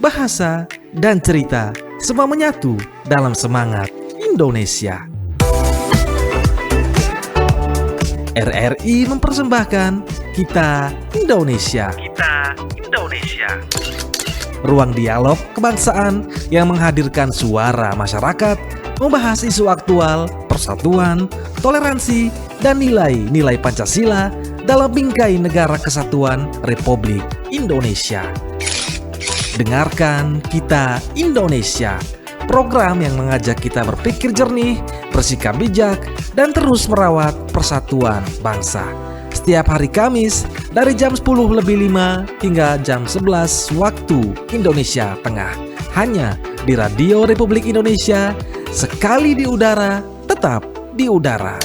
bahasa, dan cerita semua menyatu dalam semangat Indonesia. RRI mempersembahkan Kita Indonesia. Kita Indonesia. Ruang dialog kebangsaan yang menghadirkan suara masyarakat, membahas isu aktual, persatuan, toleransi, dan nilai-nilai Pancasila dalam bingkai negara kesatuan Republik Indonesia. Dengarkan Kita Indonesia, program yang mengajak kita berpikir jernih, bersikap bijak, dan terus merawat persatuan bangsa. Setiap hari Kamis dari jam 10:05 hingga jam 11 waktu Indonesia Tengah. Hanya di Radio Republik Indonesia, sekali di udara, tetap di udara.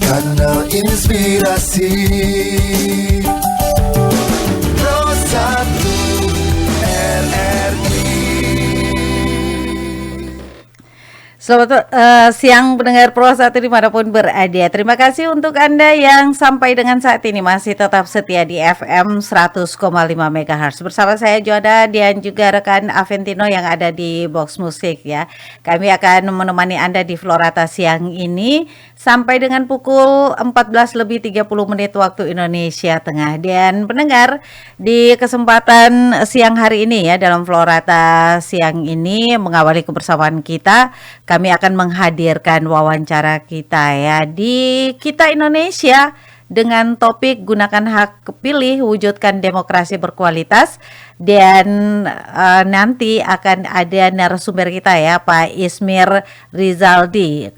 Kanal Inspirasi Pro 1 RRI. Selamat siang pendengar Pro 1 dimanapun berada. Terima kasih untuk Anda yang sampai dengan saat ini masih tetap setia di FM 100,5 MHz. Bersama saya Joada dan juga rekan Aventino yang ada di Box Musik ya. Kami akan menemani Anda di Florata siang ini sampai dengan pukul 14:30 waktu Indonesia Tengah. Dan pendengar, di kesempatan siang hari ini ya, dalam Florata siang ini mengawali kebersamaan kita, kami akan menghadirkan wawancara kita ya di Kita Indonesia dengan topik gunakan hak pilih wujudkan demokrasi berkualitas. Dan nanti akan ada narasumber kita ya, Pak Ismir Rizaldi,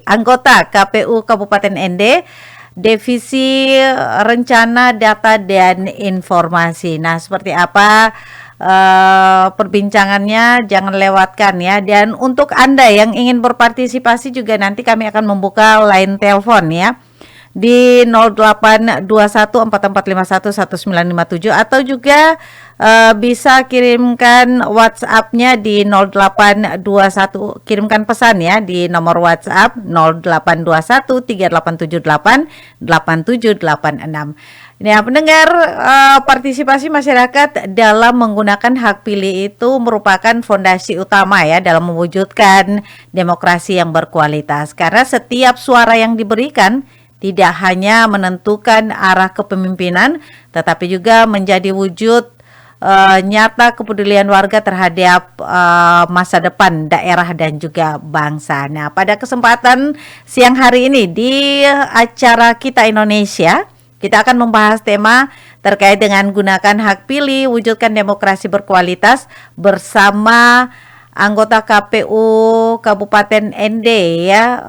anggota KPU Kabupaten Ende, Divisi Rencana Data dan Informasi. Nah, seperti apa perbincangannya, jangan lewatkan ya. Dan untuk Anda yang ingin berpartisipasi juga nanti kami akan membuka line telepon ya di 082144511957 atau juga bisa kirimkan WhatsApp-nya di 0821, kirimkan pesan ya di nomor WhatsApp 082138788786. Nah, pendengar, partisipasi masyarakat dalam menggunakan hak pilih itu merupakan fondasi utama ya dalam mewujudkan demokrasi yang berkualitas. Karena setiap suara yang diberikan tidak hanya menentukan arah kepemimpinan, tetapi juga menjadi wujud nyata kepedulian warga terhadap masa depan daerah dan juga bangsa. Nah, pada kesempatan siang hari ini di acara Kita Indonesia, kita akan membahas tema terkait dengan gunakan hak pilih, wujudkan demokrasi berkualitas bersama anggota KPU Kabupaten Ende ya,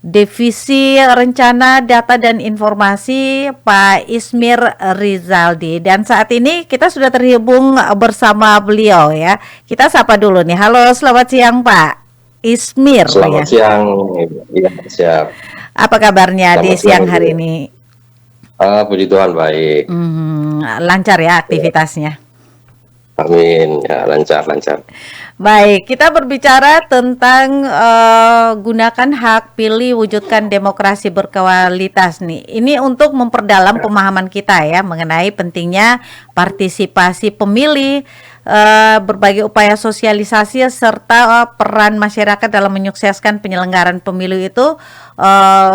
Divisi Rencana Data dan Informasi Pak Ismir Rizaldi. Dan saat ini kita sudah terhubung bersama beliau ya. Kita sapa dulu nih. Halo, selamat siang Pak Ismir. Selamat siang. Iya, siap. Apa kabarnya di siang hari ini? Puji Tuhan baik. Lancar ya aktivitasnya? Amin, ya lancar. Baik, kita berbicara tentang gunakan hak pilih wujudkan demokrasi berkualitas nih. Ini untuk memperdalam pemahaman kita ya mengenai pentingnya partisipasi pemilih, berbagai upaya sosialisasi serta peran masyarakat dalam menyukseskan penyelenggaraan pemilu itu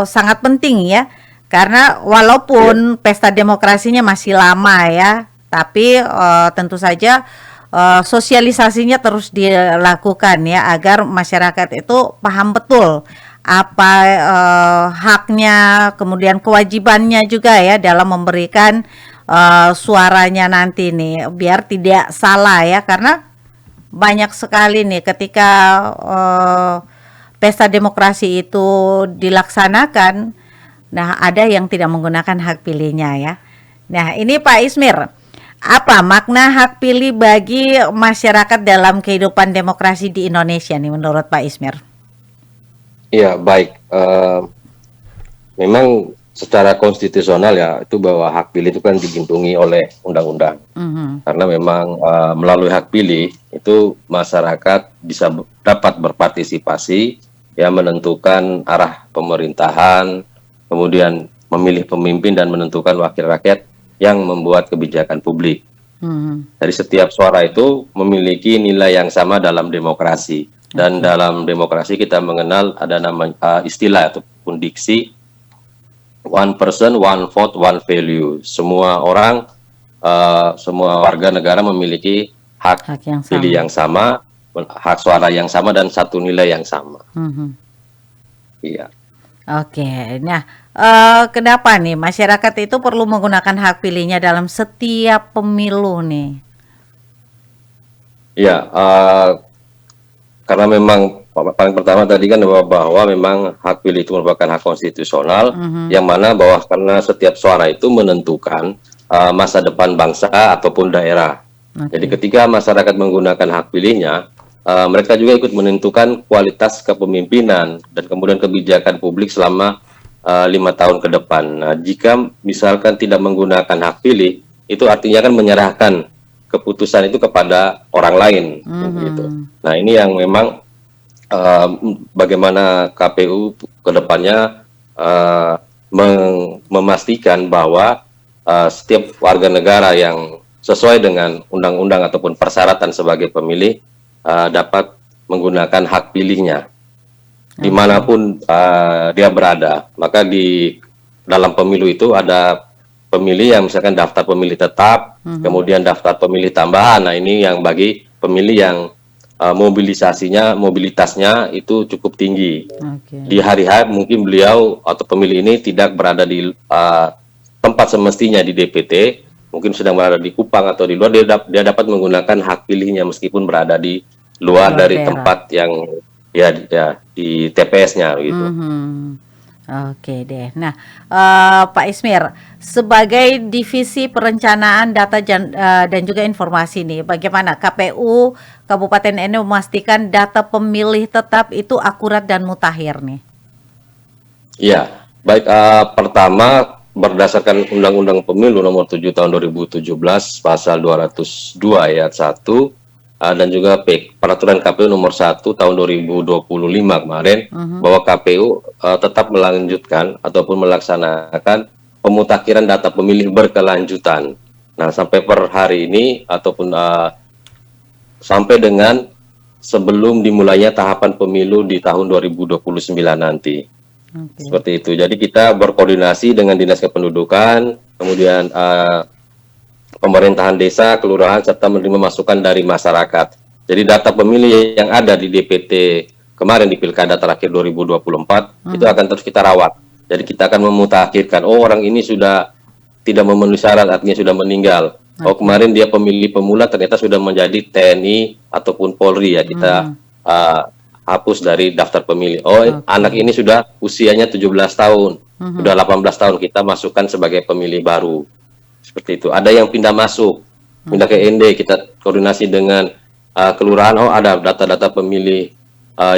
sangat penting ya. Karena walaupun pesta demokrasinya masih lama ya, tapi tentu saja sosialisasinya terus dilakukan ya agar masyarakat itu paham betul apa haknya, kemudian kewajibannya juga ya dalam memberikan suaranya nanti nih, biar tidak salah ya. Karena banyak sekali nih ketika pesta demokrasi itu dilaksanakan, nah ada yang tidak menggunakan hak pilihnya ya. Nah ini Pak Ismir, apa makna hak pilih bagi masyarakat dalam kehidupan demokrasi di Indonesia nih menurut Pak Ismir? Iya baik, memang secara konstitusional ya itu bahwa hak pilih itu kan dilindungi oleh undang-undang. Karena memang melalui hak pilih itu masyarakat bisa dapat berpartisipasi ya menentukan arah pemerintahan, kemudian memilih pemimpin dan menentukan wakil rakyat yang membuat kebijakan publik. Dari setiap suara itu memiliki nilai yang sama dalam demokrasi. Dan dalam demokrasi kita mengenal ada istilah ataupun diksi one person, one vote, one value. Semua orang, semua warga negara memiliki hak yang pilih yang sama, hak suara yang sama dan satu nilai yang sama. Iya. Oke, nah kenapa nih masyarakat itu perlu menggunakan hak pilihnya dalam setiap pemilu nih? Iya, karena memang paling pertama tadi kan bahwa memang hak pilih itu merupakan hak konstitusional, yang mana bahwa karena setiap suara itu menentukan masa depan bangsa ataupun daerah. Jadi ketika masyarakat menggunakan hak pilihnya, mereka juga ikut menentukan kualitas kepemimpinan dan kemudian kebijakan publik selama 5 tahun ke depan. Nah, jika misalkan tidak menggunakan hak pilih, itu artinya kan menyerahkan keputusan itu kepada orang lain. Gitu. Nah, ini yang memang bagaimana KPU ke depannya memastikan bahwa setiap warga negara yang sesuai dengan undang-undang ataupun persyaratan sebagai pemilih dapat menggunakan hak pilihnya dimanapun dia berada. Maka di dalam pemilu itu ada pemilih yang misalkan daftar pemilih tetap, kemudian daftar pemilih tambahan. Nah, ini yang bagi pemilih yang mobilitasnya itu cukup tinggi. Di hari-hari mungkin beliau atau pemilih ini tidak berada di tempat semestinya di DPT, mungkin sedang berada di Kupang atau di luar, dia dapat menggunakan hak pilihnya meskipun berada di luar dari tempat yang ya di TPS-nya gitu. Oke deh. Nah, Pak Ismir, sebagai divisi perencanaan data dan juga informasi nih, bagaimana KPU Kabupaten NU memastikan data pemilih tetap itu akurat dan mutakhir nih? Iya, baik. Pertama, berdasarkan Undang-Undang Pemilu Nomor 7 Tahun 2017 Pasal 202 Ayat 1 dan juga Peraturan KPU Nomor 1 Tahun 2025 kemarin, bahwa KPU tetap melanjutkan ataupun melaksanakan pemutakhiran data pemilih berkelanjutan. Nah, sampai per hari ini ataupun sampai dengan sebelum dimulainya tahapan pemilu di tahun 2029 nanti. Seperti itu. Jadi kita berkoordinasi dengan Dinas Kependudukan, kemudian pemerintahan desa, kelurahan, serta menerima masukan dari masyarakat. Jadi data pemilih yang ada di DPT kemarin di Pilkada terakhir 2024 itu akan terus kita rawat. Jadi kita akan memutakhirkan, oh orang ini sudah tidak memenuhi syarat, artinya sudah meninggal. Oh kemarin dia pemilih pemula ternyata sudah menjadi TNI ataupun Polri, ya kita hapus dari daftar pemilih. Oh anak ini sudah usianya 17 tahun, sudah 18 tahun, kita masukkan sebagai pemilih baru. Seperti itu. Ada yang pindah masuk, pindah ke ND, kita koordinasi dengan kelurahan, oh ada data-data pemilih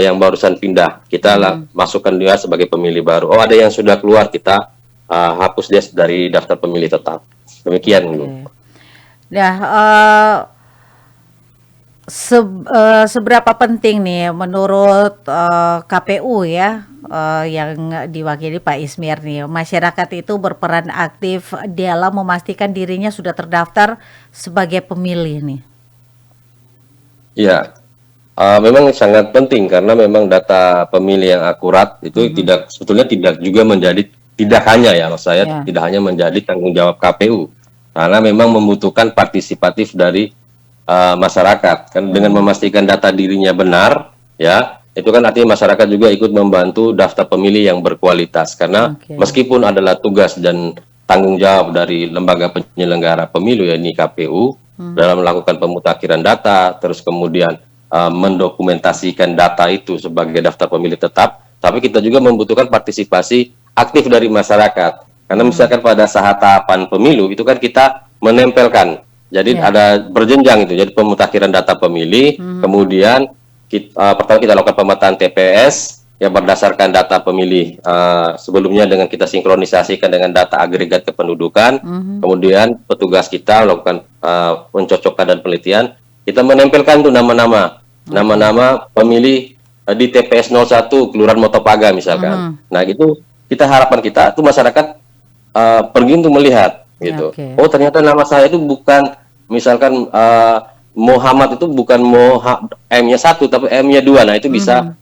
yang barusan pindah, kita masukkan dia sebagai pemilih baru. Oh ada yang sudah keluar, kita hapus dia dari daftar pemilih tetap. Demikian dulu. Nah, seberapa penting nih menurut KPU ya, yang diwakili Pak Ismir nih, masyarakat itu berperan aktif dalam memastikan dirinya sudah terdaftar sebagai pemilih nih? Ya, memang sangat penting karena memang data pemilih yang akurat itu sebetulnya tidak juga menjadi, tidak hanya ya mas saya, tidak hanya menjadi tanggung jawab KPU, karena memang membutuhkan partisipatif dari masyarakat kan, dengan memastikan data dirinya benar, ya itu kan artinya masyarakat juga ikut membantu daftar pemilih yang berkualitas, karena meskipun adalah tugas dan tanggung jawab dari lembaga penyelenggara pemilu yakni KPU dalam melakukan pemutakhiran data, terus kemudian mendokumentasikan data itu sebagai daftar pemilih tetap, tapi kita juga membutuhkan partisipasi aktif dari masyarakat, karena misalkan pada saat tahapan pemilu itu kan kita menempelkan. Jadi ada berjenjang itu, jadi pemutakhiran data pemilih, kemudian pertama kita lakukan pemetaan TPS yang berdasarkan data pemilih sebelumnya dengan kita sinkronisasikan dengan data agregat kependudukan, kemudian petugas kita melakukan pencocokkan dan penelitian, kita menempelkan tuh nama-nama pemilih di TPS 01 Kelurahan Motopaga misalkan. Nah, itu harapan kita tuh masyarakat pergi untuk melihat gitu. Oke. Oh, ternyata nama saya itu bukan misalkan Muhammad itu bukan M-nya 1 tapi M-nya 2. Nah, itu bisa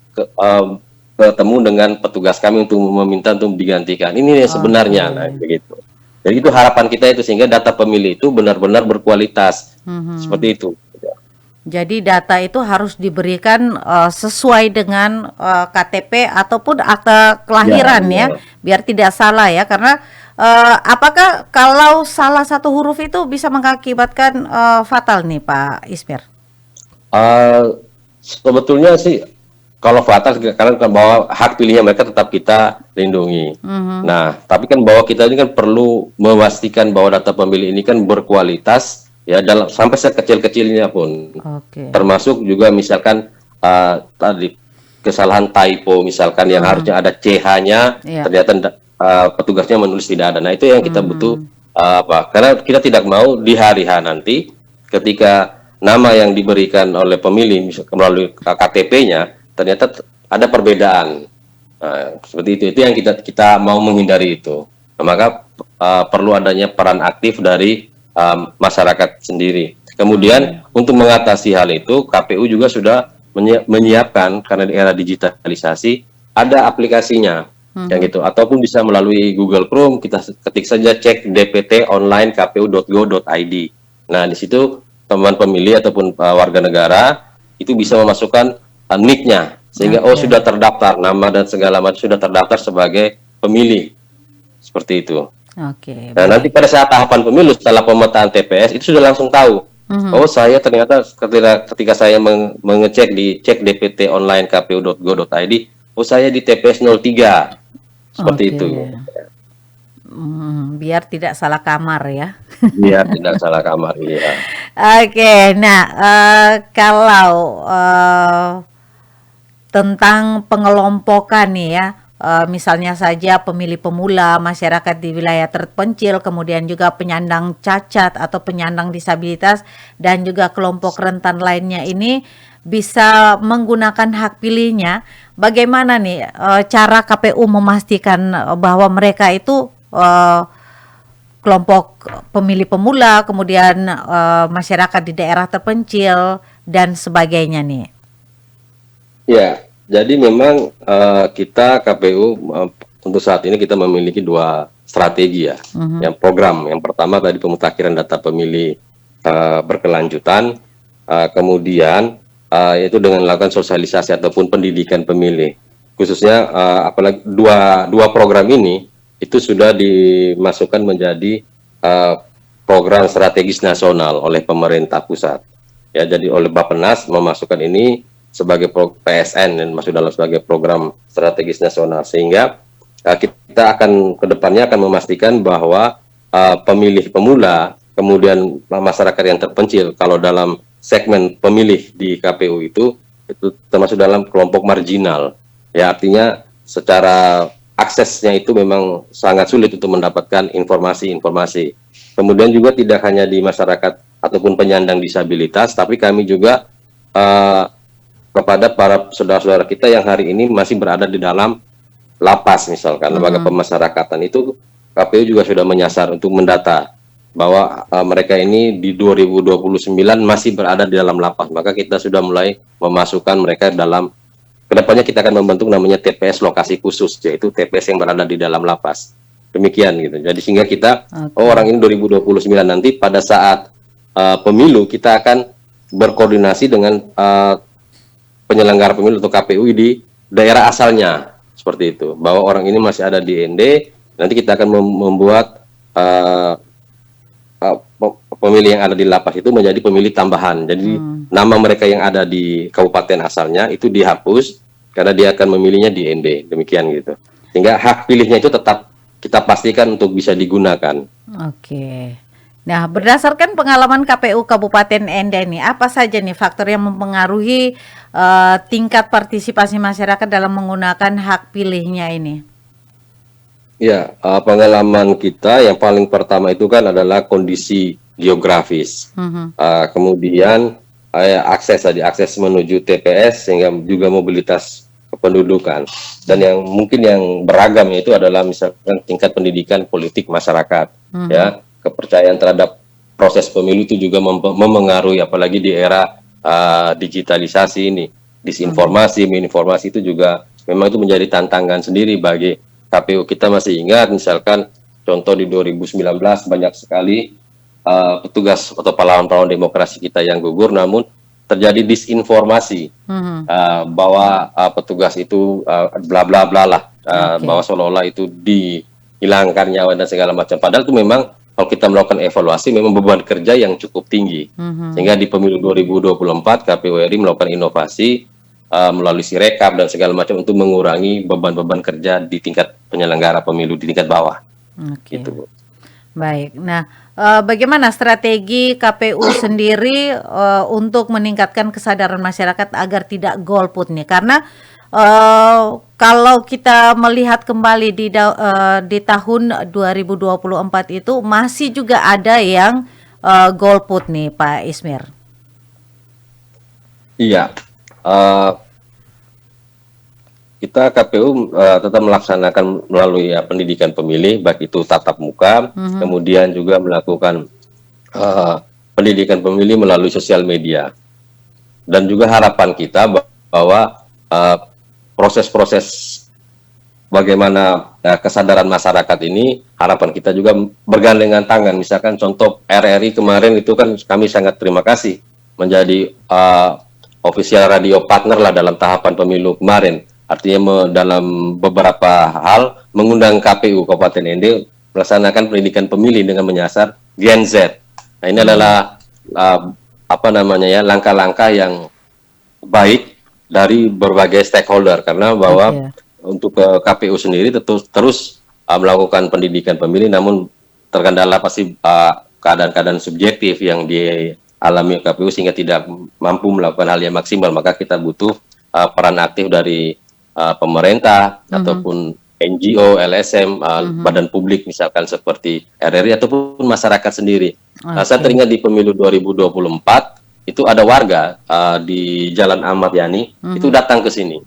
ketemu dengan petugas kami untuk meminta untuk digantikan. Ini yang sebenarnya, nah begitu. Jadi itu harapan kita itu sehingga data pemilih itu benar-benar berkualitas. Seperti itu. Jadi data itu harus diberikan sesuai dengan KTP ataupun akta kelahiran ya, biar tidak salah ya. Karena apakah kalau salah satu huruf itu bisa mengakibatkan fatal nih Pak Ismir? Sebetulnya sih kalau fatal karena bahwa hak pilihnya mereka tetap kita lindungi. Nah, tapi kan bahwa kita ini kan perlu memastikan bahwa data pemilih ini kan berkualitas ya dalam sampai sekecil-kecilnya pun. Termasuk juga misalkan tadi kesalahan typo misalkan yang harusnya ada CH-nya ternyata petugasnya menulis tidak ada. Nah, itu yang kita butuh karena kita tidak mau di hari H nanti ketika nama yang diberikan oleh pemilih melalui KTP-nya ternyata ada perbedaan. Seperti itu yang kita mau menghindari itu. Nah, maka perlu adanya peran aktif dari masyarakat sendiri. Kemudian untuk mengatasi hal itu KPU juga sudah menyiapkan karena di era digitalisasi ada aplikasinya yang gitu ataupun bisa melalui Google Chrome kita ketik saja cek dpt-online-kpu.go.id. Nah, di situ teman pemilih ataupun warga negara itu bisa memasukkan nick-nya sehingga sudah terdaftar nama dan segala macam sudah terdaftar sebagai pemilih. Seperti itu. Nah, nanti pada saat tahapan pemilu setelah pemetaan TPS itu sudah langsung tahu. Oh, saya ternyata ketika saya mengecek di cek dpt-online-kpu.go.id, oh saya di TPS 03. Seperti itu. Biar tidak salah kamar ya. Biar tidak salah kamar, iya. Nah kalau tentang pengelompokan nih ya, misalnya saja pemilih pemula, masyarakat di wilayah terpencil, kemudian juga penyandang cacat atau penyandang disabilitas dan juga kelompok rentan lainnya ini bisa menggunakan hak pilihnya. Bagaimana nih cara KPU memastikan bahwa mereka itu kelompok pemilih pemula, kemudian masyarakat di daerah terpencil dan sebagainya nih? Ya, jadi memang kita KPU untuk saat ini kita memiliki 2 strategi ya. Yang program, yang pertama tadi pemutakhiran data pemilih berkelanjutan, kemudian yaitu dengan melakukan sosialisasi ataupun pendidikan pemilih. Khususnya apalagi dua program ini itu sudah dimasukkan menjadi program strategis nasional oleh pemerintah pusat. Ya, jadi oleh Bappenas memasukkan ini sebagai PSN dan masuk dalam sebagai program strategis nasional sehingga kita akan kedepannya akan memastikan bahwa pemilih pemula kemudian masyarakat yang terpencil kalau dalam segmen pemilih di KPU itu termasuk dalam kelompok marginal ya, artinya secara aksesnya itu memang sangat sulit untuk mendapatkan informasi-informasi. Kemudian juga tidak hanya di masyarakat ataupun penyandang disabilitas, tapi kami juga kepada para saudara-saudara kita yang hari ini masih berada di dalam lapas misalkan, lembaga pemasyarakatan itu KPU juga sudah menyasar untuk mendata bahwa mereka ini di 2029 masih berada di dalam lapas, maka kita sudah mulai memasukkan mereka dalam, kedepannya kita akan membentuk namanya TPS lokasi khusus, yaitu TPS yang berada di dalam lapas. Demikian gitu. Jadi sehingga kita orang ini 2029 nanti pada saat pemilu kita akan berkoordinasi dengan penyelenggara pemilu atau KPU di daerah asalnya, seperti itu. Bahwa orang ini masih ada di ND, nanti kita akan membuat pemilih yang ada di lapas itu menjadi pemilih tambahan. Jadi nama mereka yang ada di kabupaten asalnya itu dihapus karena dia akan memilihnya di ND. Demikian gitu. Sehingga hak pilihnya itu tetap kita pastikan untuk bisa digunakan. Nah, berdasarkan pengalaman KPU Kabupaten ND nih, apa saja nih faktor yang mempengaruhi tingkat partisipasi masyarakat dalam menggunakan hak pilihnya ini? Ya, pengalaman kita yang paling pertama itu kan adalah kondisi geografis. Kemudian akses menuju TPS sehingga juga mobilitas kependudukan. Dan yang mungkin yang beragam itu adalah misalkan tingkat pendidikan politik masyarakat, ya, kepercayaan terhadap proses pemilu itu juga memengaruhi, apalagi di era digitalisasi ini, disinformasi, misinformasi itu juga memang itu menjadi tantangan sendiri bagi KPU. Kita masih ingat misalkan contoh di 2019 banyak sekali petugas atau pahlawan-pahlawan demokrasi kita yang gugur, namun terjadi disinformasi bahwa petugas itu bla bla bla lah, bahwa seolah-olah itu dihilangkan nyawa dan segala macam. Padahal itu memang kalau kita melakukan evaluasi memang beban kerja yang cukup tinggi. Sehingga di pemilu 2024 KPU RI melakukan inovasi melalui Sirekap dan segala macam untuk mengurangi beban-beban kerja di tingkat penyelenggara pemilu di tingkat bawah. Gitu. Baik. Nah, bagaimana strategi KPU sendiri untuk meningkatkan kesadaran masyarakat agar tidak golput nih? Karena kalau kita melihat kembali di tahun 2024 itu masih juga ada yang golput nih, Pak Ismir. Iya, kita KPU tetap melaksanakan melalui pendidikan pemilih, baik itu tatap muka, kemudian juga melakukan pendidikan pemilih melalui sosial media. Dan juga harapan kita bahwa proses-proses bagaimana kesadaran masyarakat ini, harapan kita juga bergandengan tangan. Misalkan contoh RRI kemarin itu kan kami sangat terima kasih menjadi official radio partner lah dalam tahapan pemilu kemarin. Artinya dalam beberapa hal mengundang KPU Kabupaten ND melaksanakan pendidikan pemilih dengan menyasar Gen Z. Nah, ini adalah langkah-langkah yang baik dari berbagai stakeholder, karena bahwa untuk KPU sendiri terus melakukan pendidikan pemilih, namun terkendala pasti keadaan-keadaan subjektif yang dialami KPU sehingga tidak mampu melakukan hal yang maksimal. Maka kita butuh peran aktif dari pemerintah ataupun NGO, LSM, badan publik misalkan seperti RRI ataupun masyarakat sendiri. Saya teringat di pemilu 2024 itu ada warga di Jalan Ahmad Yani itu datang ke sini.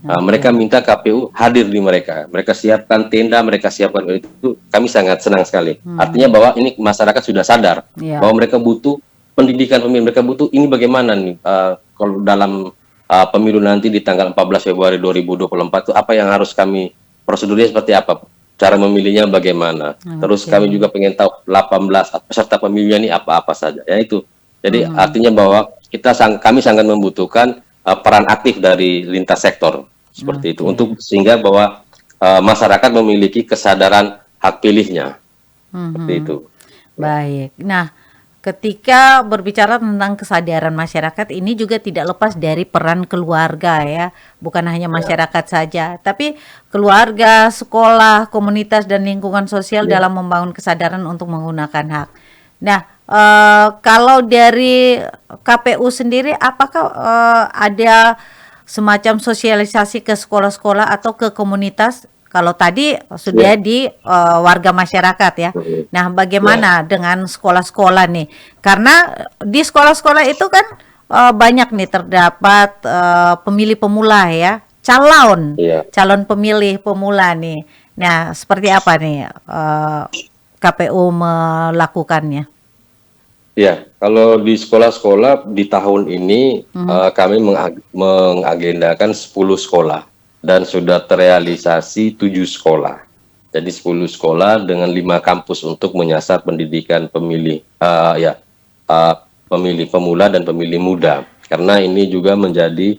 Mereka minta KPU hadir di mereka. Mereka siapkan tenda, mereka siapkan itu. Kami sangat senang sekali. Artinya bahwa ini masyarakat sudah sadar bahwa mereka butuh pendidikan pemilih, mereka butuh ini bagaimana nih kalau dalam pemilu nanti di tanggal 14 Februari 2024 itu apa yang harus kami, prosedurnya seperti apa, cara memilihnya bagaimana. Terus kami juga pengen tahu 18 peserta pemilihnya ini apa-apa saja. Ya itu. Jadi artinya bahwa kami sangat membutuhkan peran aktif dari lintas sektor seperti itu untuk sehingga bahwa masyarakat memiliki kesadaran hak pilihnya. Seperti itu. Baik. Nah, ketika berbicara tentang kesadaran masyarakat ini juga tidak lepas dari peran keluarga ya, bukan hanya masyarakat saja, tapi keluarga, sekolah, komunitas dan lingkungan sosial dalam membangun kesadaran untuk menggunakan hak. Nah, kalau dari KPU sendiri, apakah ada semacam sosialisasi ke sekolah-sekolah atau ke komunitas? Kalau tadi sudah di warga masyarakat ya. Nah, bagaimana dengan sekolah-sekolah nih? Karena di sekolah-sekolah itu kan banyak nih terdapat pemilih pemula ya, calon pemilih pemula nih. Nah, seperti apa nih KPU melakukannya? Ya, kalau di sekolah-sekolah di tahun ini kami mengagendakan 10 sekolah. Dan sudah terrealisasi 7 sekolah. Jadi 10 sekolah dengan 5 kampus untuk menyasar pendidikan pemilih, pemilih pemula dan pemilih muda. Karena ini juga menjadi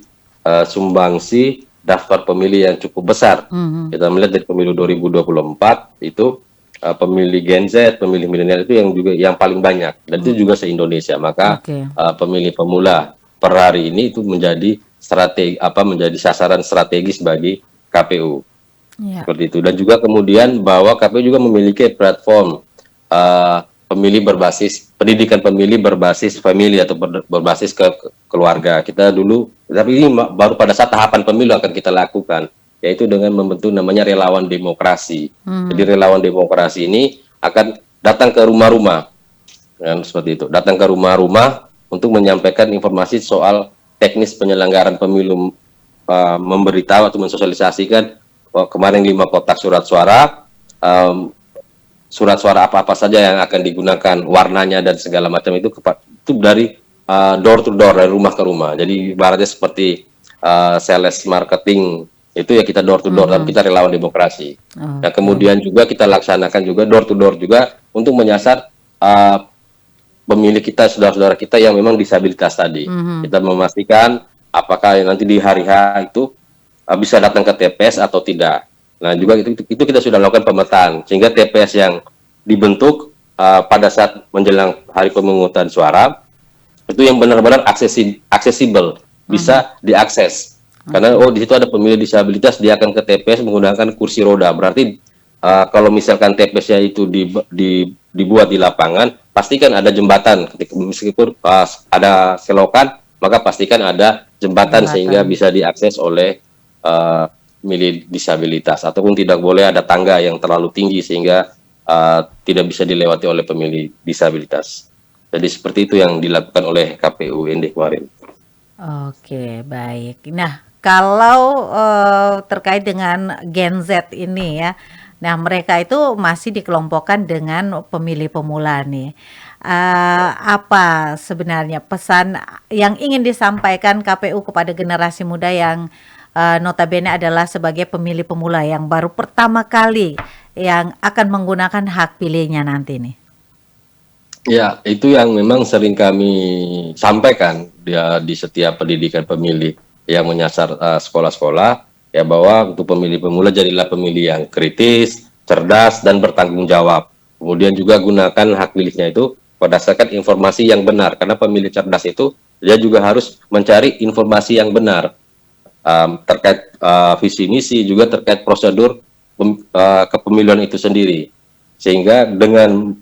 sumbangsi daftar pemilih yang cukup besar. Kita melihat dari pemilu 2024 itu pemilih Gen Z, pemilih milenial itu yang paling banyak. Dan itu juga se-Indonesia. Maka pemilih pemula per hari ini itu menjadi menjadi sasaran strategis bagi KPU. Seperti itu. Dan juga kemudian bahwa KPU juga memiliki platform pendidikan pemilih berbasis family atau berbasis ke keluarga. Kita dulu, tapi ini baru pada saat tahapan pemilu akan kita lakukan, yaitu dengan membentuk namanya relawan demokrasi. Jadi relawan demokrasi ini akan datang ke rumah-rumah. Seperti itu. Datang ke rumah-rumah untuk menyampaikan informasi soal teknis penyelenggaraan pemilu, memberitahu atau mensosialisasikan kemarin 5 kotak surat suara, surat suara apa-apa saja yang akan digunakan, warnanya dan segala macam itu dari door to door, dari rumah ke rumah. Jadi ibaratnya seperti sales marketing itu ya, kita door to door, tapi kita relawan demokrasi. Nah kemudian juga kita laksanakan juga door to door juga untuk menyasar pemilih kita, saudara-saudara kita yang memang disabilitas tadi. Kita memastikan apakah nanti di hari H itu bisa datang ke TPS atau tidak. Nah juga itu kita sudah lakukan pemetaan, sehingga TPS yang dibentuk pada saat menjelang hari pemungutan suara itu yang benar-benar aksesibel, bisa diakses. Karena di situ ada pemilih disabilitas, dia akan ke TPS menggunakan kursi roda. Berarti kalau misalkan TPS-nya itu dibuat di lapangan, pastikan ada jembatan. Meskipun ada selokan, maka pastikan ada jembatan sehingga bisa diakses oleh pemilih disabilitas. Ataupun tidak boleh ada tangga yang terlalu tinggi sehingga tidak bisa dilewati oleh pemilih disabilitas. Jadi seperti itu yang dilakukan oleh KPU ND kemarin. Oke, baik. Nah, kalau terkait dengan Gen Z ini ya, nah mereka itu masih dikelompokkan dengan pemilih pemula nih. Apa sebenarnya pesan yang ingin disampaikan KPU kepada generasi muda yang notabene adalah sebagai pemilih pemula yang baru pertama kali yang akan menggunakan hak pilihnya nanti nih? Ya, itu yang memang sering kami sampaikan di setiap pendidikan pemilih yang menyasar sekolah-sekolah, ya bahwa untuk pemilih pemula jadilah pemilih yang kritis, cerdas, dan bertanggung jawab. Kemudian juga gunakan hak pilihnya itu berdasarkan informasi yang benar, karena pemilih cerdas itu dia juga harus mencari informasi yang benar terkait visi misi, juga terkait prosedur kepemiluan itu sendiri. Sehingga dengan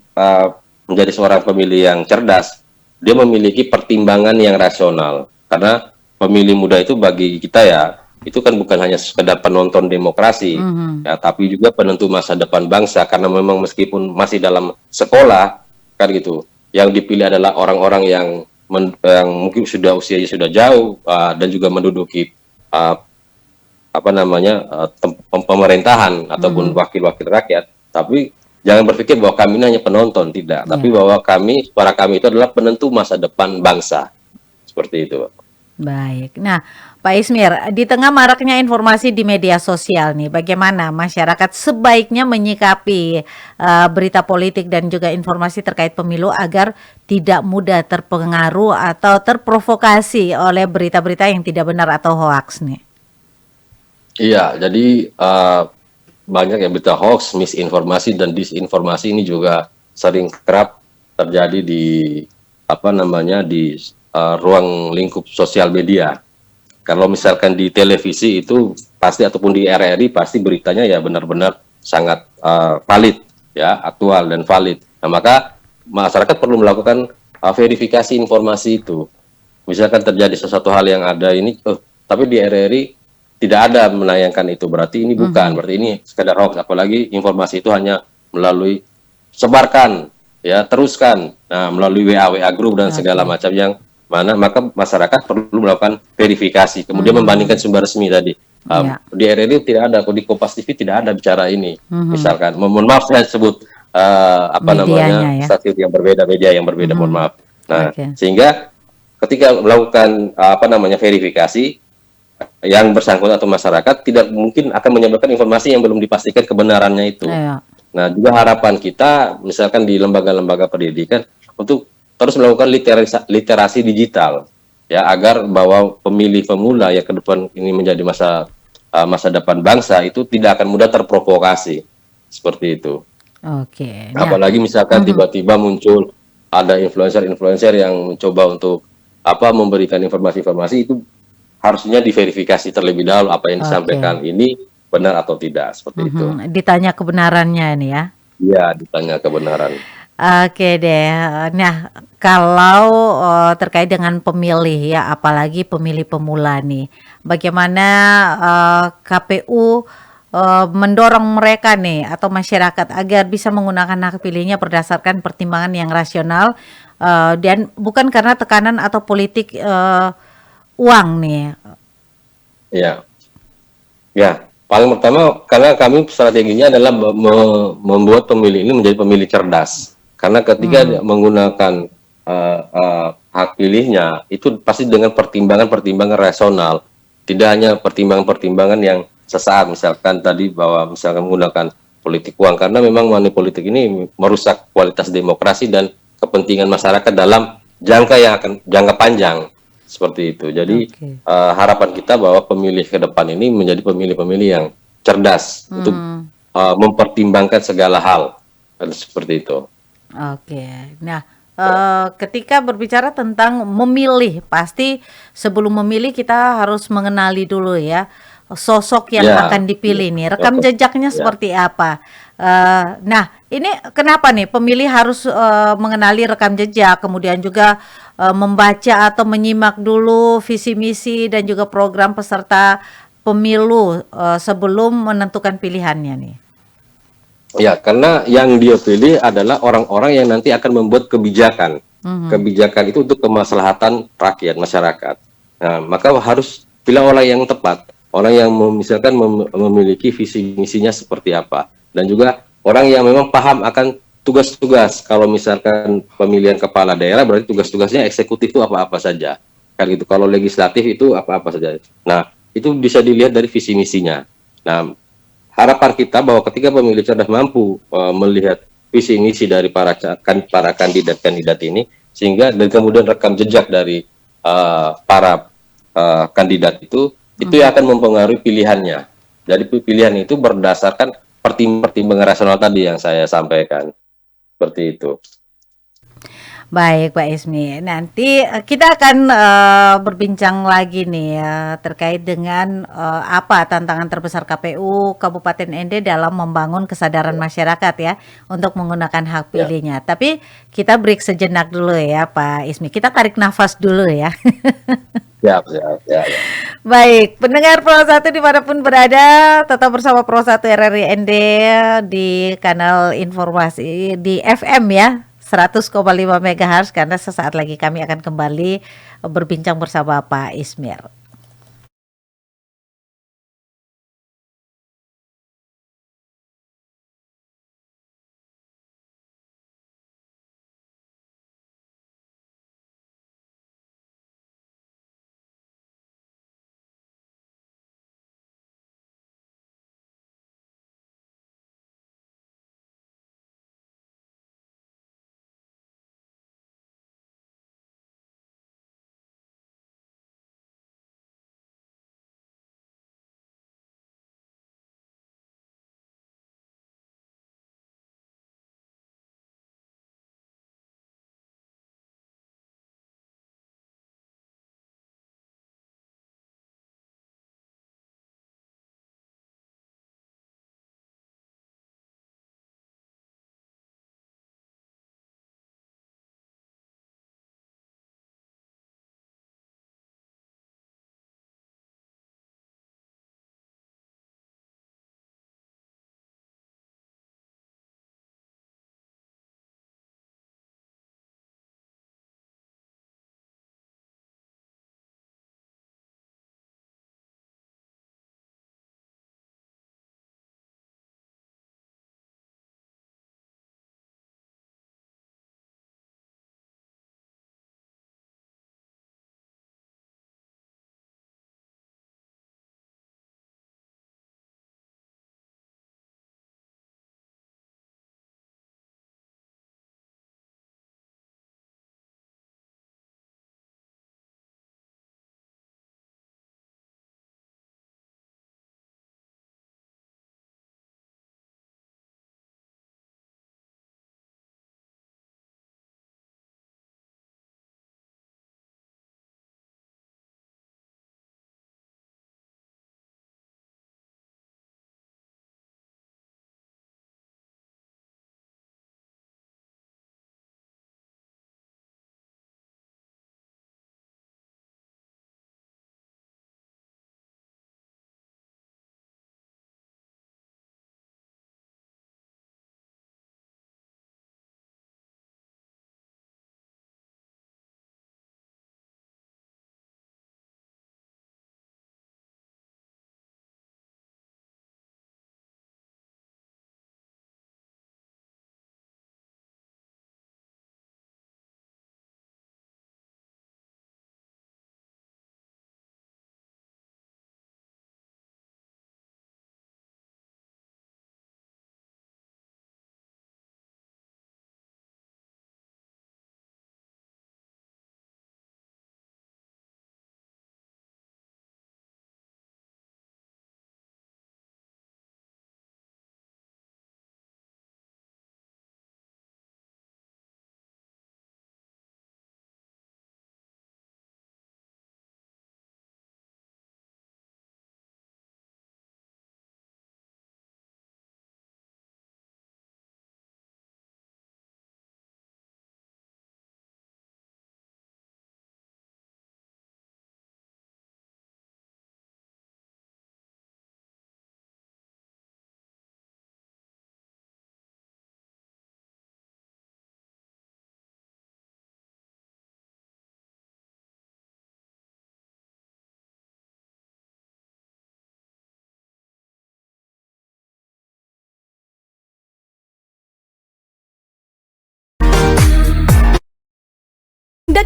menjadi seorang pemilih yang cerdas, dia memiliki pertimbangan yang rasional. Karena pemilih muda itu bagi kita ya, itu kan bukan hanya sekedar penonton demokrasi, ya, tapi juga penentu masa depan bangsa. Karena memang meskipun masih dalam sekolah, kan gitu, yang dipilih adalah orang-orang yang mungkin sudah usianya sudah jauh dan juga menduduki pemerintahan ataupun wakil-wakil rakyat. Tapi jangan berpikir bahwa kami ini hanya penonton, tidak. Tapi bahwa suara kami itu adalah penentu masa depan bangsa. Seperti itu. Baik. Nah, Pak Ismir, di tengah maraknya informasi di media sosial nih, bagaimana masyarakat sebaiknya menyikapi berita politik dan juga informasi terkait pemilu agar tidak mudah terpengaruh atau terprovokasi oleh berita-berita yang tidak benar atau hoaks nih? Iya, jadi banyak ya berita hoax, misinformasi dan disinformasi ini juga sering kerap terjadi di ruang lingkup sosial media. Kalau misalkan di televisi itu pasti, ataupun di RRI pasti beritanya ya benar-benar sangat valid, ya, aktual dan valid. Nah, maka masyarakat perlu melakukan verifikasi informasi itu. Misalkan terjadi sesuatu hal yang ada ini, tapi di RRI tidak ada menayangkan itu, berarti ini bukan, berarti ini sekedar hoax. Apalagi informasi itu hanya melalui sebarkan, ya, teruskan, nah, melalui WA group dan segala macam yang mana, maka masyarakat perlu melakukan verifikasi, kemudian membandingkan sumber resmi tadi. Di RRI tidak ada, di Kompas TV tidak ada bicara ini. Misalkan, mohon maaf saya sebut stasiun yang berbeda, media yang berbeda, mohon maaf. Nah, sehingga ketika melakukan verifikasi, yang bersangkutan atau masyarakat tidak mungkin akan menyebarkan informasi yang belum dipastikan kebenarannya itu. Nah, juga harapan kita misalkan di lembaga-lembaga pendidikan untuk terus melakukan literasi digital, ya, agar bahwa pemilih pemula ya ke depan ini menjadi masa depan bangsa itu tidak akan mudah terprovokasi seperti itu. Apalagi misalkan tiba-tiba muncul ada influencer yang mencoba untuk memberikan informasi-informasi itu, harusnya diverifikasi terlebih dahulu apa yang disampaikan ini benar atau tidak, seperti itu. Ditanya kebenarannya ini ya? Iya, ditanya kebenaran. Oke deh. Nah, kalau terkait dengan pemilih ya, apalagi pemilih pemula nih, bagaimana KPU mendorong mereka nih atau masyarakat agar bisa menggunakan hak pilihnya berdasarkan pertimbangan yang rasional Dan bukan karena tekanan atau politik uang nih. Ya, ya. Paling pertama karena kami strateginya adalah membuat pemilih ini menjadi pemilih cerdas. Karena ketika dia menggunakan hak pilihnya itu pasti dengan pertimbangan-pertimbangan rasional, tidak hanya pertimbangan-pertimbangan yang sesaat, misalkan tadi bahwa misalkan menggunakan politik uang, karena memang money politik ini merusak kualitas demokrasi dan kepentingan masyarakat dalam jangka panjang seperti itu. Jadi Oke. harapan kita bahwa pemilih ke depan ini menjadi pemilih-pemilih yang cerdas untuk mempertimbangkan segala hal. Seperti itu. Oke. Nah, ketika berbicara tentang memilih, pasti sebelum memilih kita harus mengenali dulu ya sosok yang Ya, akan dipilih nih, rekam ya, jejaknya ya. seperti apa. Nah, ini kenapa nih pemilih harus mengenali rekam jejak, kemudian juga membaca atau menyimak dulu visi misi dan juga program peserta pemilu sebelum menentukan pilihannya nih. Ya, karena yang dia pilih adalah orang-orang yang nanti akan membuat kebijakan. Mhm. Kebijakan itu untuk kemaslahatan rakyat, masyarakat. Nah, maka harus pilih orang yang tepat. Orang yang misalkan memiliki visi misinya seperti apa. Dan juga orang yang memang paham akan tugas-tugas. Kalau misalkan pemilihan kepala daerah, berarti tugas-tugasnya eksekutif itu apa-apa saja. Kan gitu. Kalau legislatif itu apa-apa saja. Nah, itu bisa dilihat dari visi misinya. Nah, harapan kita bahwa ketika pemilih cerdas mampu melihat visi misi dari para kandidat-kandidat ini, sehingga dan kemudian rekam jejak dari para kandidat itu yang akan mempengaruhi pilihannya. Jadi pilihan itu berdasarkan pertimbangan rasional tadi yang saya sampaikan, seperti itu. Baik, Pak Ismi. Nanti kita akan berbincang lagi nih ya terkait dengan apa tantangan terbesar KPU Kabupaten Ende dalam membangun kesadaran masyarakat ya untuk menggunakan hak Ya, pilihnya. Tapi kita break sejenak dulu ya, Pak Ismi. Kita tarik nafas dulu ya. siap, siap, ya, ya. Baik, pendengar Pro 1 dimanapun berada, tetap bersama Pro 1 RRI ND di kanal informasi di FM ya, 100,5 MHz karena sesaat lagi kami akan kembali berbincang bersama Pak Ismir.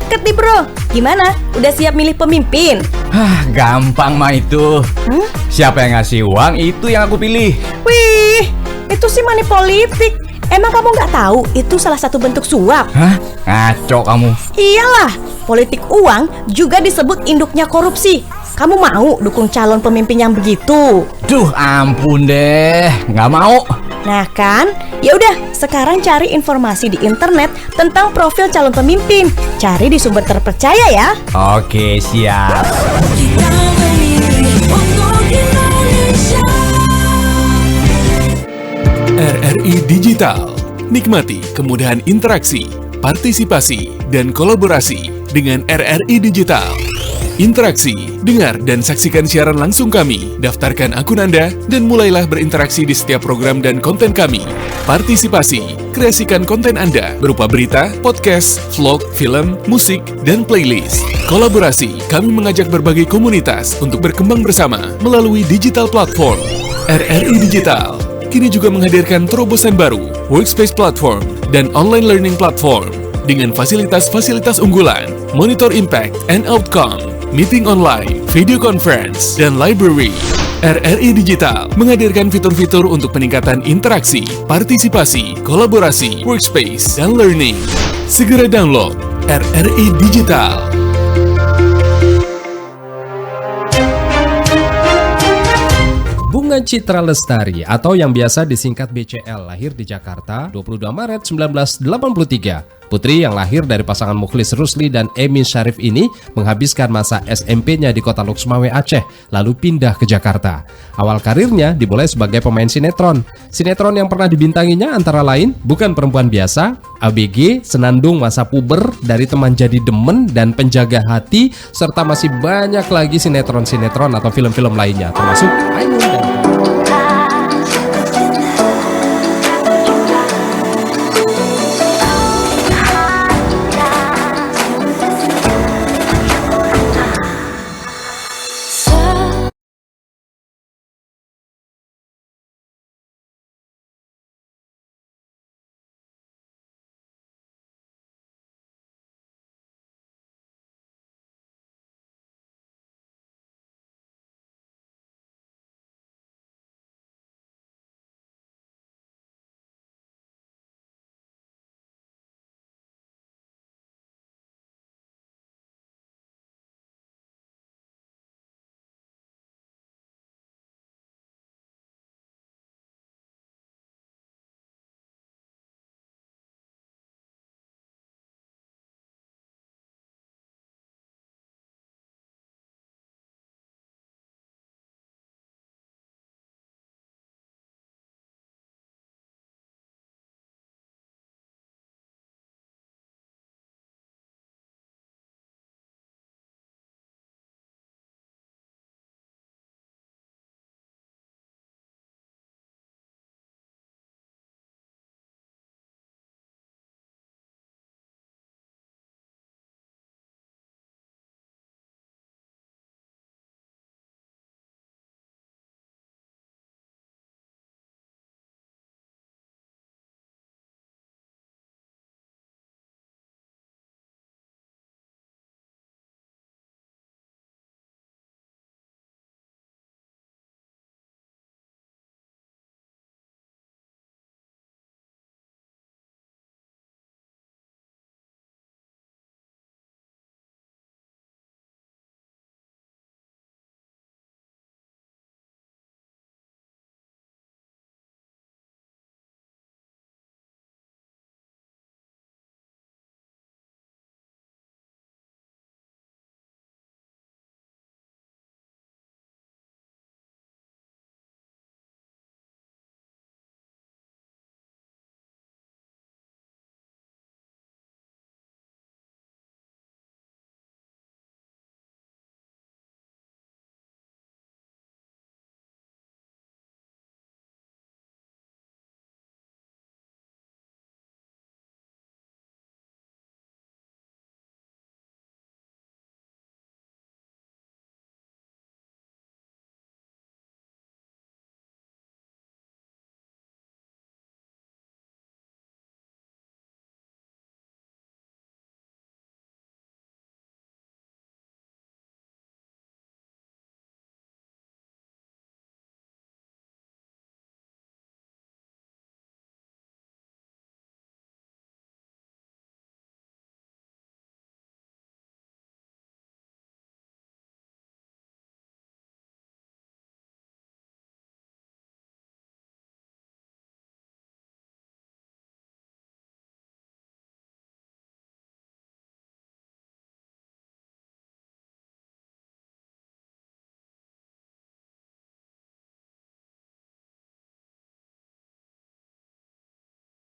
deket nih bro. Gimana? Udah siap milih pemimpin? Gampang mah itu. Siapa yang ngasih uang, itu yang aku pilih. Wih, itu sih money politik. Emang kamu nggak tahu itu salah satu bentuk suap? Ngaco kamu. Iyalah, politik uang juga disebut induknya korupsi. Kamu mau dukung calon pemimpin yang begitu? Duh, ampun deh, nggak mau. Nah kan, ya udah. Sekarang cari informasi di internet tentang profil calon pemimpin. Cari di sumber terpercaya ya. Oke, siap. RRI Digital. Nikmati kemudahan interaksi, partisipasi, dan kolaborasi dengan RRI Digital. Interaksi, dengar dan saksikan siaran langsung kami, daftarkan akun Anda, dan mulailah berinteraksi di setiap program dan konten kami. Partisipasi, kreasikan konten Anda berupa berita, podcast, vlog, film, musik, dan playlist. Kolaborasi, kami mengajak berbagai komunitas untuk berkembang bersama melalui digital platform. RRI Digital kini juga menghadirkan terobosan baru, workspace platform, dan online learning platform dengan fasilitas-fasilitas unggulan, monitor impact and outcome, meeting online, video conference, dan library. RRI Digital menghadirkan fitur-fitur untuk peningkatan interaksi, partisipasi, kolaborasi, workspace, dan learning. Segera download RRI Digital. Bunga Citra Lestari atau yang biasa disingkat BCL lahir di Jakarta 22 Maret 1983. Putri yang lahir dari pasangan Mukhlis Rusli dan Emi Syarif ini menghabiskan masa SMP-nya di kota Luxmawe, Aceh, lalu pindah ke Jakarta. Awal karirnya dimulai sebagai pemain sinetron. Sinetron yang pernah dibintanginya antara lain Bukan Perempuan Biasa, ABG, Senandung Masa Puber, Dari Teman Jadi Demen, dan Penjaga Hati, serta masih banyak lagi sinetron-sinetron atau film-film lainnya, termasuk Ainun dan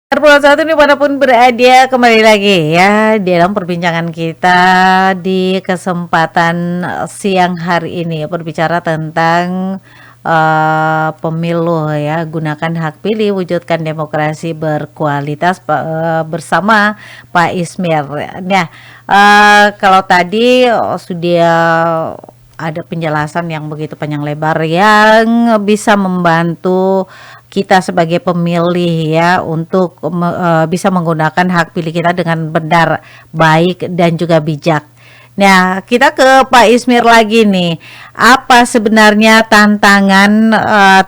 Satu dimanapun berada, kembali lagi ya dalam perbincangan kita di kesempatan siang hari ini, berbicara tentang pemilu ya, gunakan hak pilih, wujudkan demokrasi berkualitas bersama Pak Ismir. Nah, kalau tadi sudah ada penjelasan yang begitu panjang lebar yang bisa membantu kita sebagai pemilih ya untuk bisa menggunakan hak pilih kita dengan benar, baik dan juga bijak. Nah, kita ke Pak Ismir lagi nih. Apa sebenarnya tantangan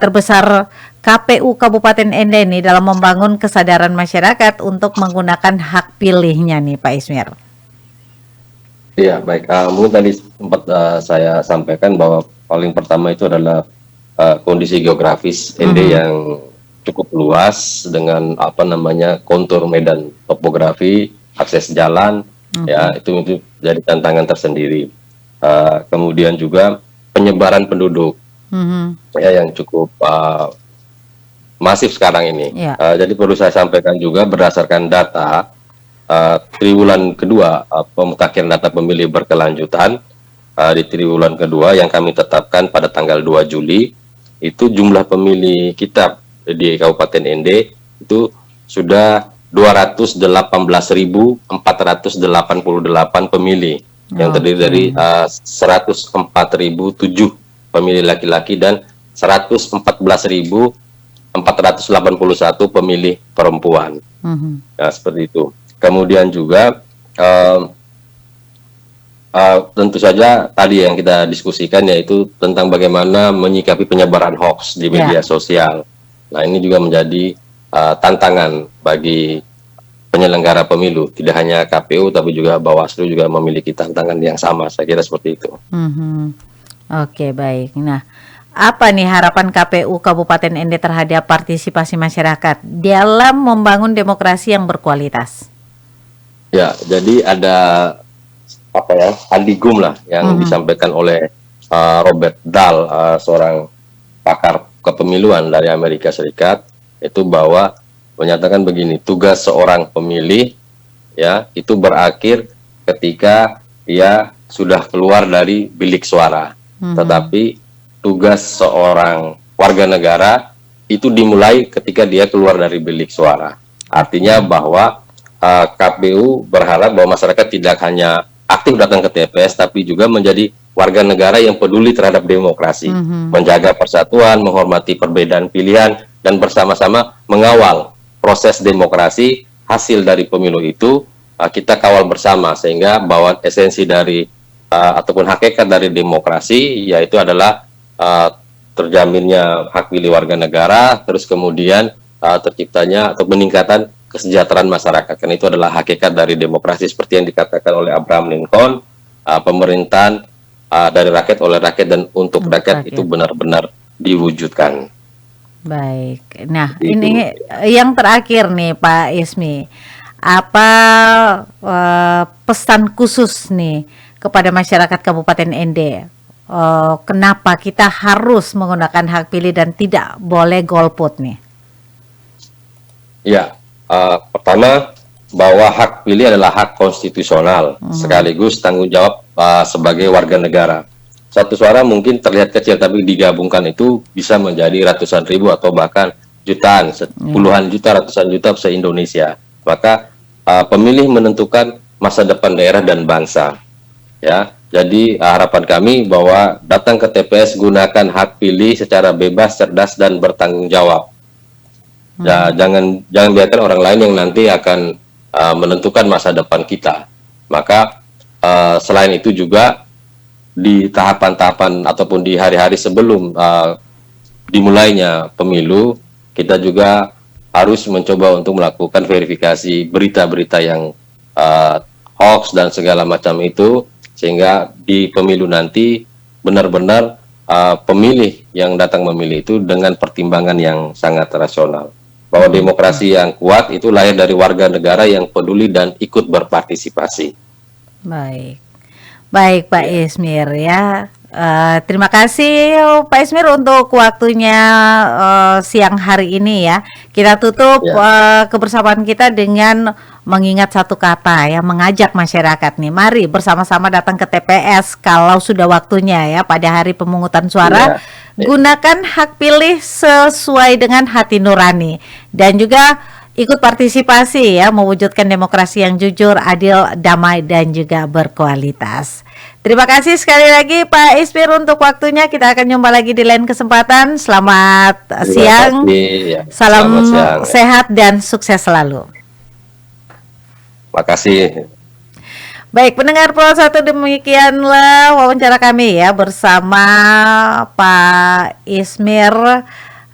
terbesar KPU Kabupaten Ende nih dalam membangun kesadaran masyarakat untuk menggunakan hak pilihnya nih, Pak Ismir? Iya, baik. Mungkin tadi sempat saya sampaikan bahwa paling pertama itu adalah kondisi geografis Ende yang cukup luas dengan kontur medan topografi, akses jalan, ya itu jadi tantangan tersendiri. Kemudian juga penyebaran penduduk ya yang cukup masif sekarang ini. Jadi perlu saya sampaikan juga berdasarkan data triwulan kedua pemutakhiran data pemilih berkelanjutan di triwulan kedua yang kami tetapkan pada tanggal 2 Juli. Itu jumlah pemilih kita di Kabupaten Ende itu sudah 218.488 pemilih yang terdiri dari 104.007 pemilih laki-laki dan 114.481 pemilih perempuan. Nah, seperti itu. Kemudian juga tentu saja tadi yang kita diskusikan yaitu tentang bagaimana menyikapi penyebaran hoax di media sosial. Nah, ini juga menjadi tantangan bagi penyelenggara pemilu. Tidak hanya KPU tapi juga Bawaslu juga memiliki tantangan yang sama. Saya kira seperti itu. Oke, baik. Nah, apa nih harapan KPU Kabupaten Ende terhadap partisipasi masyarakat dalam membangun demokrasi yang berkualitas? Ya, jadi ada andigum lah yang disampaikan oleh Robert Dahl, seorang pakar kepemiluan dari Amerika Serikat, itu bahwa menyatakan begini, tugas seorang pemilih ya itu berakhir ketika dia sudah keluar dari bilik suara. Tetapi tugas seorang warga negara itu dimulai ketika dia keluar dari bilik suara. Artinya bahwa KPU berharap bahwa masyarakat tidak hanya aktif datang ke TPS, tapi juga menjadi warga negara yang peduli terhadap demokrasi, menjaga persatuan, menghormati perbedaan pilihan, dan bersama-sama mengawal proses demokrasi. Hasil dari pemilu itu kita kawal bersama, sehingga bahwa esensi dari ataupun hakikat dari demokrasi yaitu adalah terjaminnya hak pilih warga negara, terus kemudian terciptanya atau peningkatan kesejahteraan masyarakat. Karena itu adalah hakikat dari demokrasi seperti yang dikatakan oleh Abraham Lincoln, pemerintahan dari rakyat, oleh rakyat, dan untuk rakyat itu benar-benar diwujudkan. Baik. Nah, ini yang terakhir nih Pak Ismi. Apa pesan khusus nih kepada masyarakat Kabupaten Ende? Kenapa kita harus menggunakan hak pilih dan tidak boleh golput nih? Ya, pertama bahwa hak pilih adalah hak konstitusional sekaligus tanggung jawab sebagai warga negara. Satu suara mungkin terlihat kecil, tapi digabungkan itu bisa menjadi ratusan ribu atau bahkan jutaan, puluhan juta, ratusan juta se-Indonesia. Maka pemilih menentukan masa depan daerah dan bangsa. Ya, jadi harapan kami bahwa datang ke TPS, gunakan hak pilih secara bebas, cerdas, dan bertanggung jawab. Ya, jangan biarkan orang lain yang nanti akan menentukan masa depan kita. Maka selain itu juga di tahapan-tahapan ataupun di hari-hari sebelum dimulainya pemilu, kita juga harus mencoba untuk melakukan verifikasi berita-berita yang hoax dan segala macam itu, sehingga di pemilu nanti benar-benar pemilih yang datang memilih itu dengan pertimbangan yang sangat rasional. Bahwa demokrasi yang kuat itu lahir dari warga negara yang peduli dan ikut berpartisipasi. Baik. Baik Pak Ismir ya, Terima kasih Pak Ismir untuk waktunya siang hari ini ya. Kita tutup kebersamaan kita dengan mengingat satu kata ya, mengajak masyarakat nih, mari bersama-sama datang ke TPS kalau sudah waktunya ya pada hari pemungutan suara. Gunakan hak pilih sesuai dengan hati nurani dan juga ikut partisipasi ya, mewujudkan demokrasi yang jujur, adil, damai dan juga berkualitas. Terima kasih sekali lagi Pak Ismir untuk waktunya. Kita akan jumpa lagi di lain kesempatan. Selamat siang. Salam sehat dan sukses selalu. Makasih. Baik, pendengar Pro 1, demikianlah wawancara kami ya bersama Pak Ismir,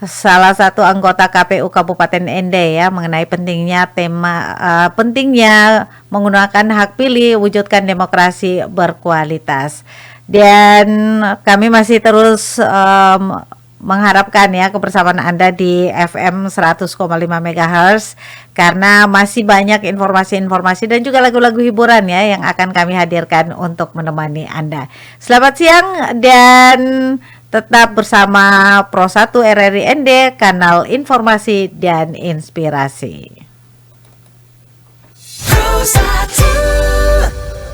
salah satu anggota KPU Kabupaten Ende ya, mengenai pentingnya pentingnya menggunakan hak pilih, wujudkan demokrasi berkualitas. Dan kami masih terus mengharapkan ya kebersamaan Anda di FM 100,5 MHz karena masih banyak informasi-informasi dan juga lagu-lagu hiburan ya yang akan kami hadirkan untuk menemani Anda. Selamat siang dan tetap bersama Pro 1 RRI ND, kanal informasi dan inspirasi. Pro 1